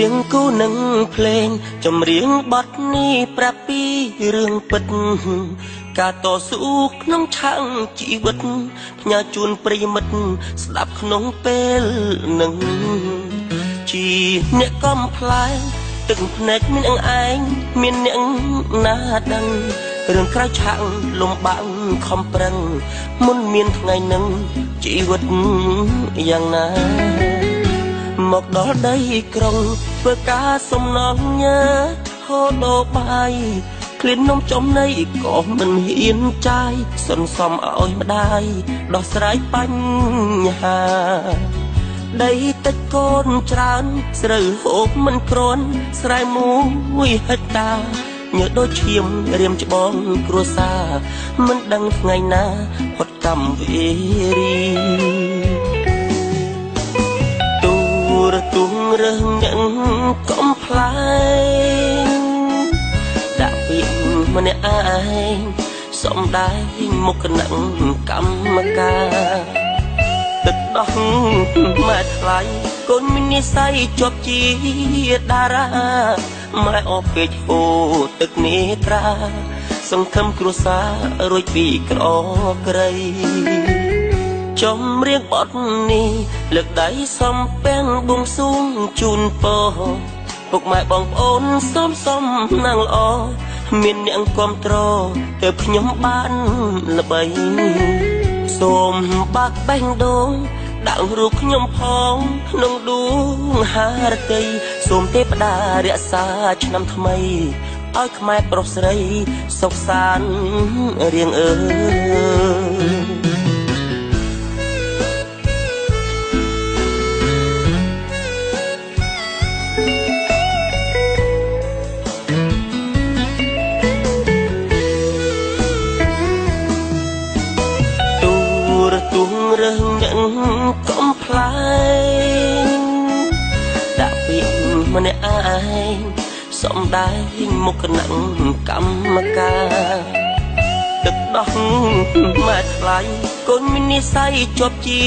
រៀងគូនឹងភ្លេងចម្រៀងបទនេះប្រាប់ពីរឿងពិតការតស៊ូក្នុងឆាំងជីវិតផ្ញើជូនប្រិយមិត្តស្ដាប់ក្នុងពេលនឹងជាអ្នកកំប្លែងទឹកភ្នែកមានអង្អែងមានអ្នកណាដឹងរឿងក្រៅឆាំងលំបាំងខំប្រឹងមុនមានថ្ងៃនឹងជីវិតយ៉ាងណាមកដល់ដីក្រុងធ្វើការសំណងញើហូតដល់បាយក្លៀននំចំណីក៏មិនហ៊ានចាយសន្សំឲ្យម្ដាយដោះស្រាយបញ្ហាដីតិចកូនច្រើនស្រូវហូបមិនគ្រាន់ស្រែមួយហិកតាញើដូចឈាមរៀមច្បងគ្រួសារមិនដឹងថ្ងៃណាផុតកម្មវេរីរទុងរើសញ៉ាំងកំប្លែងដាក់ពាក្យម្នាក់ឯងសំដែងមុខនឹងកម្មការទឹកដោះម៉ែថ្លៃកូនមាននិស្ស័យជាប់ជាតារាម៉ែអស់ពេកហូរទឹកនេត្រាសង្ឃឹមគ្រួសាររួចពីក្រក្រីចម្រៀងបទនេះលើកដៃសំពាំងបួងសួងជូនពរពុកម៉ែបងប្អូនសំណាងល្អមានអ្នកគាំទ្រទើបខ្ញុំបានល្បីសូមបាក់បេះដូងដាក់រូបខ្ញុំផងក្នុងដួងហារតីសូមទេវតារក្សាឆ្នាំថ្មីឲ្យខ្មែរប្រុសស្រីសុខសាន្តរៀងអើទុងរើសញ៉ាំងកំប្លែងដាក់ពាក្យម្នាក់ឯងសំដែងមុខនឹងកម្មការទឹកដោះម៉ែថ្លៃកូនមាននិស្ស័យជាប់ជា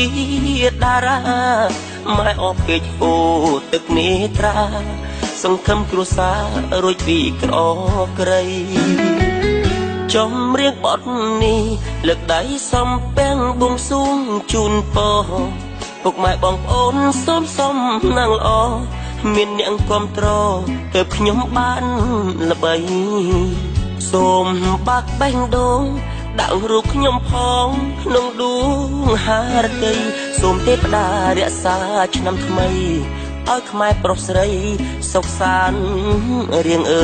តារាម៉ែអស់ពេកហូរទឹកនេត្រាសង្ឃឹមគ្រួសាររួចពីក្រក្រីចម្រៀងបទនេះលើកដៃសំពាំងបួងសួងជូនពរពុកម៉ែបងប្អូនសំណាងល្អមានអ្នកគាំទ្រទើបខ្ញុំបានល្បីសូមបាក់បេះដូងដាក់រូបខ្ញុំផងក្នុងដួងហារតីសូមទេវតារក្សាឆ្នាំថ្មីឲ្យខ្មែរប្រុសស្រីសុខសាន្តរៀងអើ